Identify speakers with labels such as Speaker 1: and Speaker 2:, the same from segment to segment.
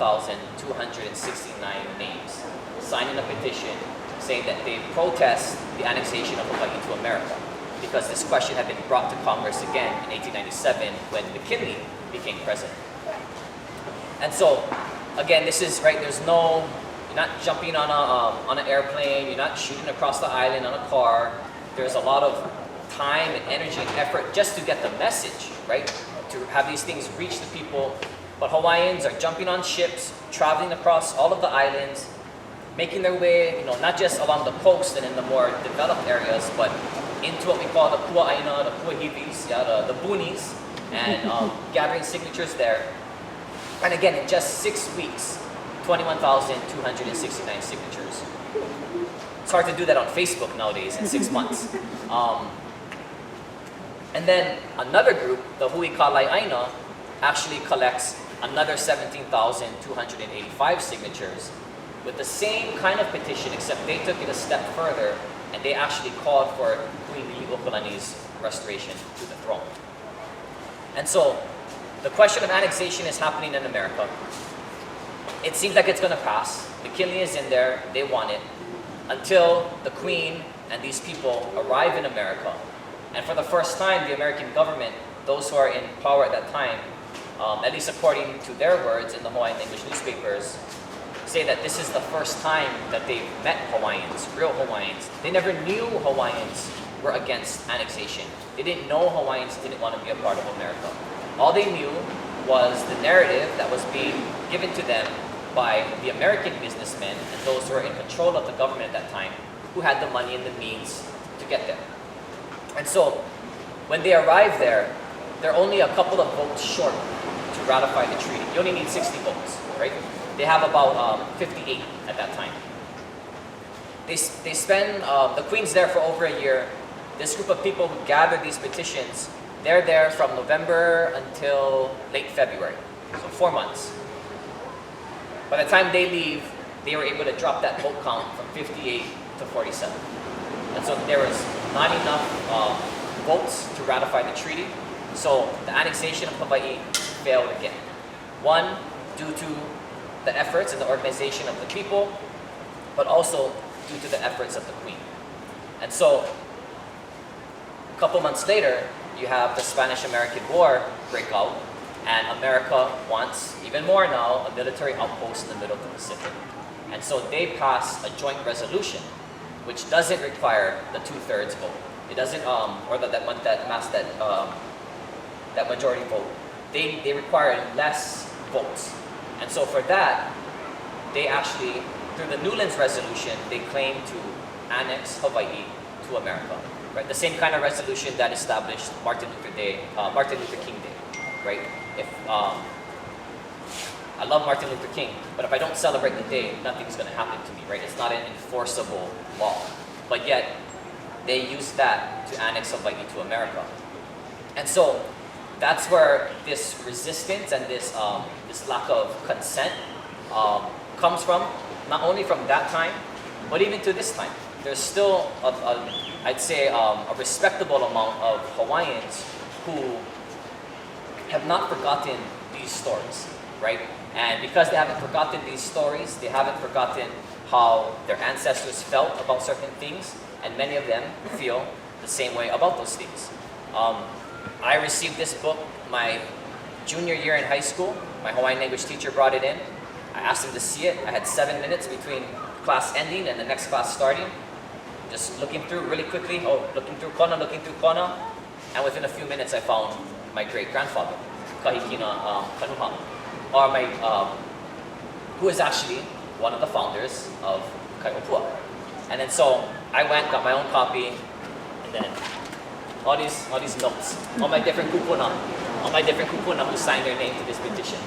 Speaker 1: 21,269 names signing a petition saying that they protest the annexation of Hawaii to America, because this question had been brought to Congress again in 1897 when McKinley became president. And so, again, this is right. You're not jumping on an airplane. You're not shooting across the island on a car. There's a lot of time and energy and effort just to get the message, right? To have these things reach the people. But Hawaiians are jumping on ships, traveling across all of the islands, making their way, not just along the coast and in the more developed areas, but into what we call the Kua'aina, the Kuahivis, the boonies, and gathering signatures there. And again, in just 6 weeks, 21,269 signatures. It's hard to do that on Facebook nowadays in 6 months. And then another group, the Hui Kalai'aina, actually collects another 17,285 signatures with the same kind of petition, except they took it a step further and they actually called for Queen Liliuokalani's restoration to the throne. And so the question of annexation is happening in America. It seems like it's going to pass. McKinley is in there, they want it, until the Queen and these people arrive in America. And for the first time, the American government, those who are in power at that time, at least according to their words in the Hawaiian language newspapers, say that this is the first time that they've met Hawaiians, real Hawaiians. They never knew Hawaiians were against annexation. They didn't know Hawaiians didn't want to be a part of America. All they knew was the narrative that was being given to them by the American businessmen and those who were in control of the government at that time, who had the money and the means to get there. And so, when they arrive there, they're only a couple of votes short to ratify the treaty. You only need 60 votes, right? They have about 58 at that time. They spend, the Queen's there for over a year. This group of people who gather these petitions, they're there from November until late February, so 4 months. By the time they leave, they were able to drop that vote count from 58 to 47. And so there was not enough votes to ratify the treaty, so the annexation of Hawaii failed again. One, due to the efforts and the organization of the people, but also due to the efforts of the Queen. And so, a couple months later, you have the Spanish-American War break out, and America wants, even more now, a military outpost in the middle of the Pacific. And so they pass a joint resolution, which doesn't require the 2/3 vote. It doesn't, or that majority vote. They require less votes. And so for that, they actually, through the Newlands resolution, they claim to annex Hawaii to America. Right? The same kind of resolution that established Martin Luther King Day. Right? If I love Martin Luther King, but if I don't celebrate the day, nothing's going to happen to me. Right? It's not an enforceable law. But yet, they use that to annex Hawaii to America. And so that's where this resistance and this lack of consent comes from, not only from that time, but even to this time. There's still, I'd say, a respectable amount of Hawaiians who have not forgotten these stories, right? And because they haven't forgotten these stories, they haven't forgotten how their ancestors felt about certain things, and many of them feel the same way about those things. I received this book my junior year in high school. My Hawaiian language teacher brought it in. I asked him to see it. I had 7 minutes between class ending and the next class starting. Just looking through really quickly, looking through kona. And within a few minutes I found my great-grandfather, Kaho'okahi Kanuha, who is actually one of the founders of Kaho'okahi. And then so I went, got my own copy, and then all these notes, all my different kupuna who signed their name to this petition.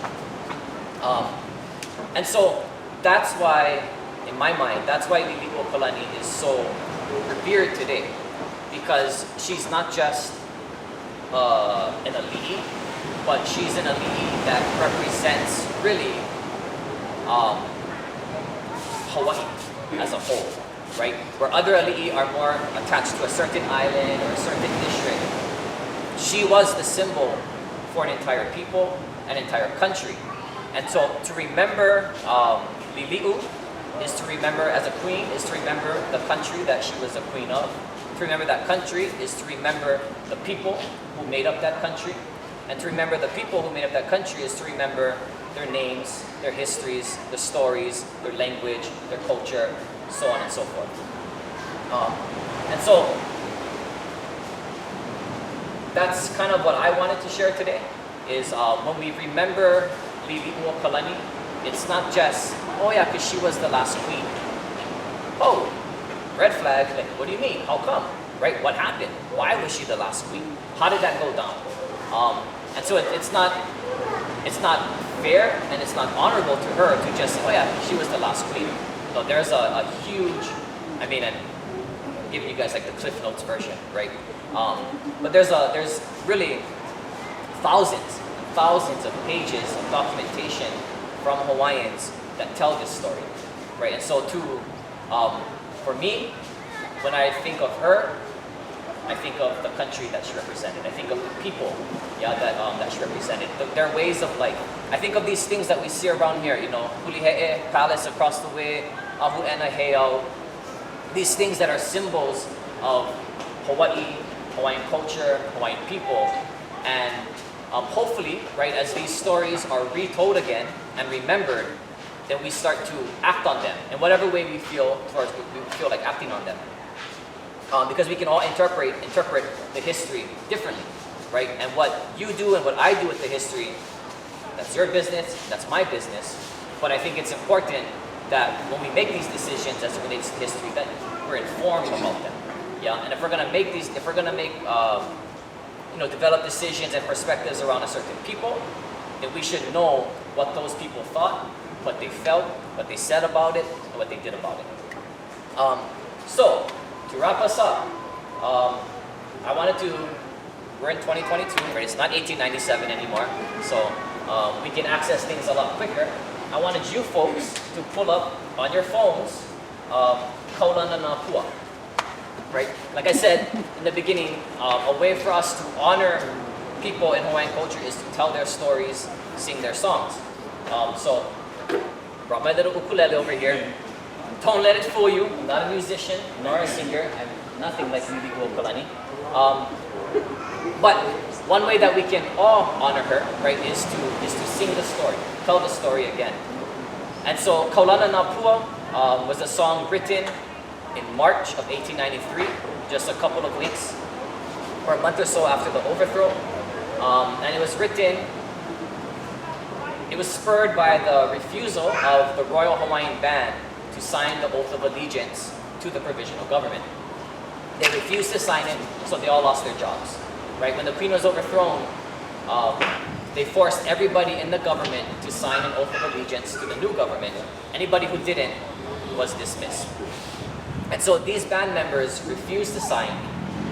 Speaker 1: And so that's why, in my mind, that's why Liliuokalani is so revered today, because she's not just an ali'i, but she's an ali'i that represents really Hawaii as a whole. Right? Where other ali'i are more attached to a certain island or a certain district, she was the symbol for an entire people, an entire country. And so to remember Liliu is to remember as a queen, is to remember the country that she was a queen of. To remember that country is to remember the people who made up that country. And to remember the people who made up that country is to remember their names, their histories, their stories, their language, their culture, so on and so forth. And so that's kind of what I wanted to share today, is when we remember Liliuokalani, it's not just, oh yeah, because she was the last queen. Oh, red flag, like, what do you mean? How come? Right? What happened? Why was she the last queen? How did that go down? And so it's not fair and it's not honorable to her to just say, oh yeah, she was the last queen. So there's a huge, I mean, I'm giving you guys like the Cliff Notes version, right? But there's really thousands and thousands of pages of documentation from Hawaiians that tell this story, right? And so for me, when I think of her, I think of the country that she represented. I think of the people, that she represented. Their ways of life. I think of these things that we see around here, Hulihe'e Palace across the way, Ahu'ena Heiau. These things that are symbols of Hawaii, Hawaiian culture, Hawaiian people. And hopefully, right, as these stories are retold again and remembered, then we start to act on them in whatever way we feel like acting on them. Because we can all interpret the history differently, right? And what you do and what I do with the history, that's your business, that's my business. But I think it's important that when we make these decisions as it relates to history, that we're informed about them. And if we're gonna develop decisions and perspectives around a certain people, then we should know what those people thought, what they felt, what they said about it, and what they did about it. So, to wrap us up, we're in 2022, right? It's not 1897 anymore, so we can access things a lot quicker. I wanted you folks to pull up on your phones Kaulana, right? Like I said in the beginning, a way for us to honor people in Hawaiian culture is to tell their stories, sing their songs. So, brought my little ukulele over here. Don't let it fool you. I'm not a musician, nor a singer. I'm nothing like Liliuokalani. But one way that we can all honor her, right, is to sing the story, tell the story again. And so Kaulana Napua was a song written in March of 1893, just a couple of weeks or a month or so after the overthrow. And it was spurred by the refusal of the Royal Hawaiian Band to sign the Oath of Allegiance to the provisional government. They refused to sign it, so they all lost their jobs. Right? When the Queen was overthrown, they forced everybody in the government to sign an Oath of Allegiance to the new government. Anybody who didn't was dismissed. And so these band members refused to sign.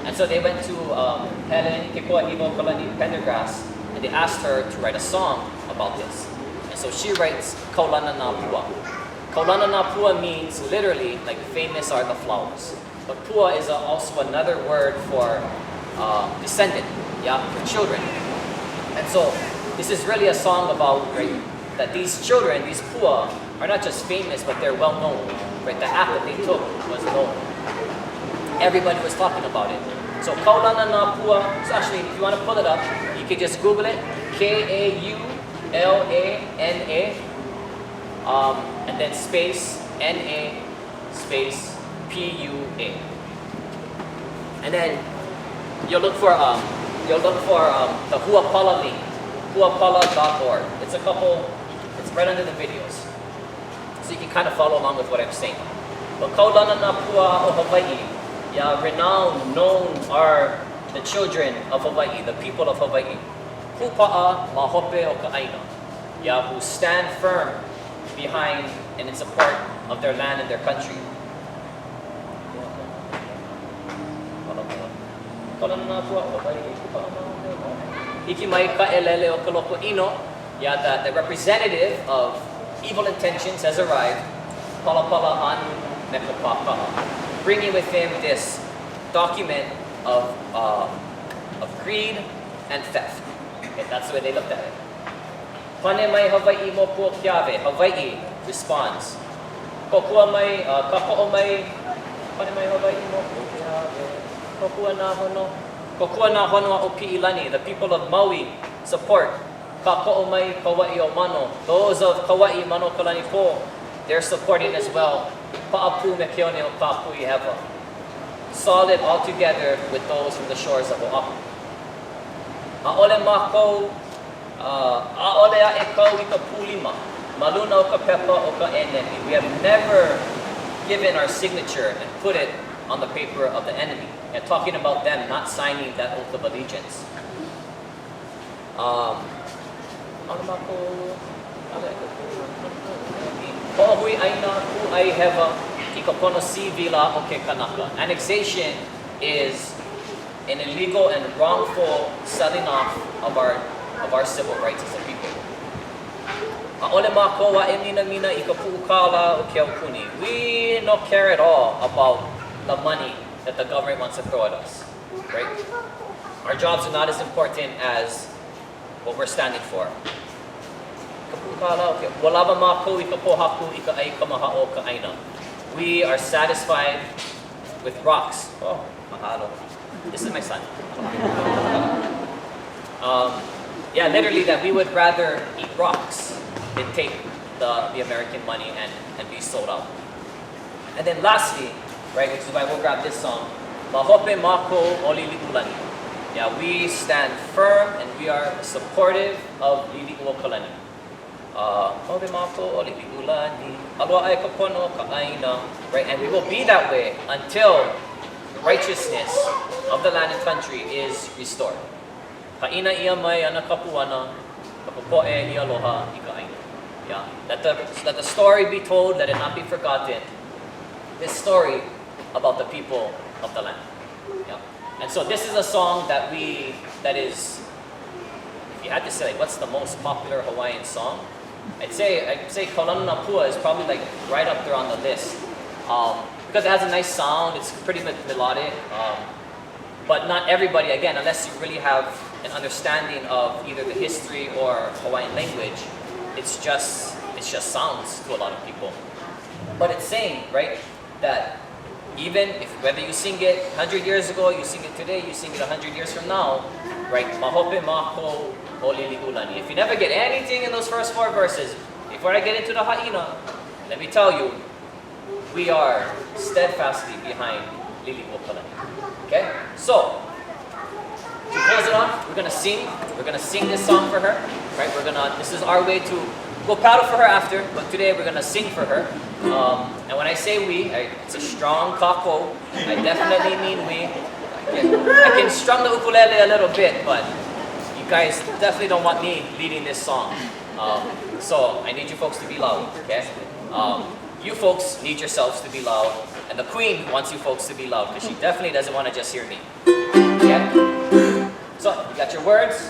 Speaker 1: And so they went to Helen Kaho'okahi Pendergrass and they asked her to write a song about this. And so she writes Kaulana Napua. Kaulana Napua means literally, like, famous are the flowers. But pua is also another word for descendant, for children. And so this is really a song about, right, that these children, these pua, are not just famous, but they're well known. Right? The act that they took was known. Everybody was talking about it. So Kaulana Napua, so actually if you want to pull it up, you can just Google it, Kaulana, and then space NA space PUA. And then you'll look for the Huapala link, huapala.org. It's right under the videos. So you can kind of follow along with what I'm saying. But Kaulana Napua o Hawaii, renowned, known are the children of Hawaii, the people of Hawaii. Kupa'a mahope o ka'aina, who stand firm behind and in support of their land and their country. Hikimai ka'elele o kaloko ino, the representative of evil intentions has arrived. Palapala anu nekapaka'a, bringing with him this document of greed and theft. Okay, that's the way they looked at it. Pane mai Hawaii mo pua kiave. Hawaii responds. Kokua mai, kako'o mai, pane mai Hawaii mo pua kiave. Kokua na hono. Kokua na hono o Pi'ilani. The people of Maui support. Kako'o mai Kauai o Mano. Those of Kauai Mano Kalani po, they're supporting as well. Pa'apu me keone o Kapui Heva. Solid all together with those from the shores of Oahu. A'ole mako, a'ole a ikaw I ka pulima. Maluna o ka pepa o ka enemy. We have never given our signature and put it on the paper of the enemy. And talking about them not signing that oath of allegiance. Ho'ohui aina ku ai heva I ka pono si vila o ke kanaka. Annexation is an illegal and wrongful selling off of our civil rights as a people. A'ole mako wa e mina I ka pu'ukala o ke aukuni. We don't care at all about the money that the government wants to throw at us, right? Our jobs are not as important as what we're standing for. We are satisfied with rocks. Oh, mahalo. This is my son. Yeah, literally that we would rather eat rocks than take the American money and be sold out. And then lastly, right, which is why we'll grab this song, Mahope Mako Liliuokalani. Yeah, we stand firm and we are supportive of Liliuokalani. Mahope Mako Liliuokalani. Aloha ai ka pono ka aina. Right, and we will be that way until the righteousness of the land and country is restored. Haina ia mai ana kapuana, kapupoe I aloha I ka aina. Yeah, let the story be told, let it not be forgotten. This story about the people of the land. Yeah. And so this is a song that is, if you had to say like, what's the most popular Hawaiian song, I'd say Kaulana Pua is probably like right up there on the list. Because it has a nice sound, it's pretty melodic, but not everybody, again, unless you really have an understanding of either the history or Hawaiian language, it's just sounds to a lot of people. But it's saying, right, that even if whether you sing it 100 years ago, you sing it today, you sing it 100 years from now, right? Mahope mako o Liliuokalani. If you never get anything in those first 4 verses, before I get into the ha'ina, let me tell you, we are steadfastly behind Liliuokalani. Okay? So, to close it off, we're gonna sing this song for her. Right? This is our way to go paddle for her after, but today we're gonna sing for her. And when I say we, it's a strong kako. I definitely mean we. I can strum the ukulele a little bit, but you guys definitely don't want me leading this song. So I need you folks to be loud, okay? You folks need yourselves to be loud, and the queen wants you folks to be loud because she definitely doesn't want to just hear me. Okay? So you got your words.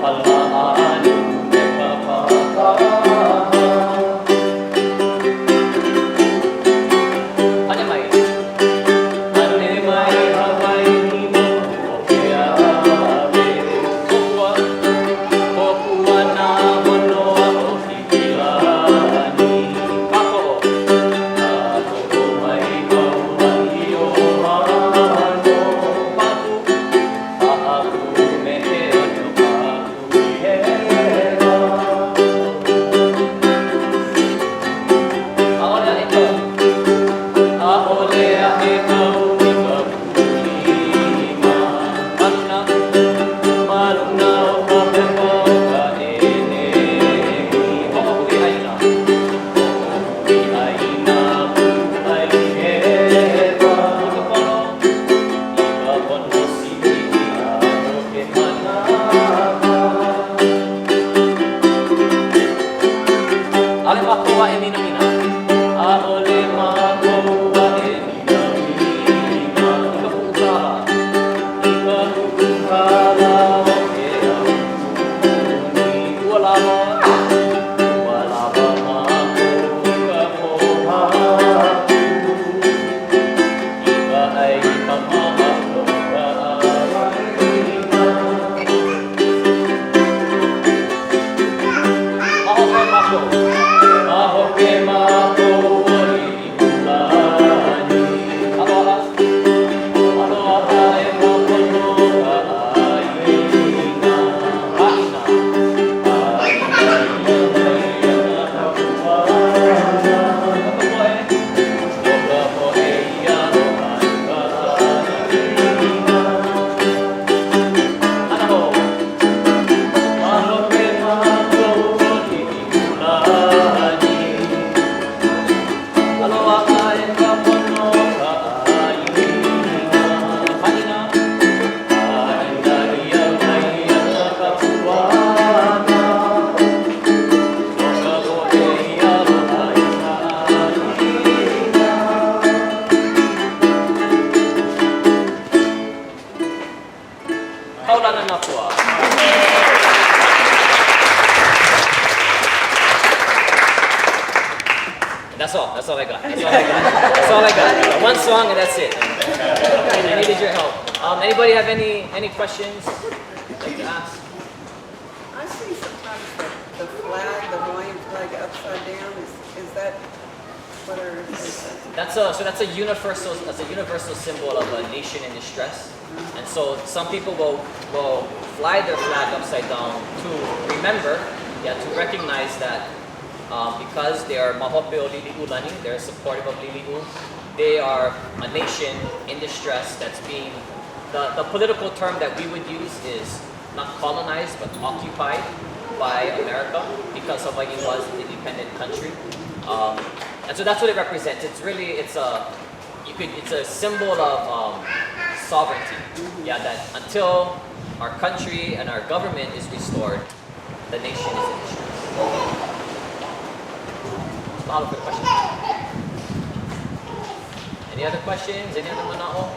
Speaker 1: Allah e makoa e mina mina. A'ole makoa e mina mina. Ika pu'ukala. Ika pu'ukala o ke aupuni. Ua lava. Ua lava makoa ka pohatu. Ika ai ka mahalo ka awaina. Mahoke mako. Mahoke mako o Liliuokalani. Aloha. Aloha e ka pono ka aina. Aina. Aina ia ka puana. Ka poe ia aloha i ka aina. Anaho. Mahoke mako o Liliuokalani. Aloha e ka pono ka aina. Aina. Aina ia mai ka puana. Ka poe ia aloha i ka aina. Kaulana na pua. That's all. That's all I got. That's all I got. That's all I got. I got one song and that's it. And I needed your help. Anybody have any questions like to ask?
Speaker 2: I see sometimes the flag, the Hawaiian flag upside down. Is that what are
Speaker 1: That's a universal symbol of a nation in distress. And so some people will fly their flag upside down to remember, to recognize that because they are mahope o Liliuokalani, they're supportive of Liliu. They are a nation in distress that's being, the political term that we would use is not colonized but occupied by America because Hawaii was an independent country. And so that's what it represents. It's a symbol of sovereignty. That until our country and our government is restored, the nation is in distress. Mahalo for the question. Any other questions? Any other mana'o?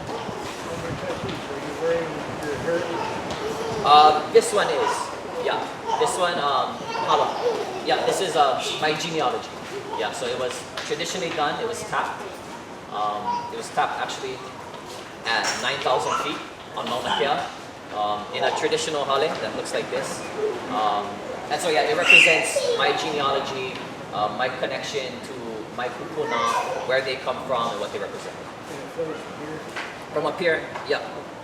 Speaker 1: This one is. This one, mahalo. This is my genealogy. So it was traditionally done, it was tapped. It was tapped actually at 9,000 feet on Mauna Kea in a traditional hale that looks like this. And so it represents my genealogy, my connection to my kupuna, where they come from and what they represent. From up here,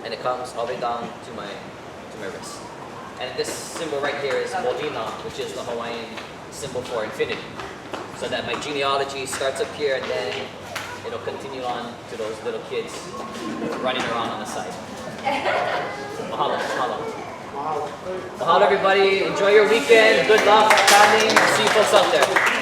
Speaker 1: and it comes all the way down to my wrist. And this symbol right here is Molina, which is the Hawaiian symbol for infinity. So that my genealogy starts up here and then it'll continue on to those little kids running around on the side. Mahalo, mahalo. Mahalo everybody, enjoy your weekend, good luck, planning, see you folks out there.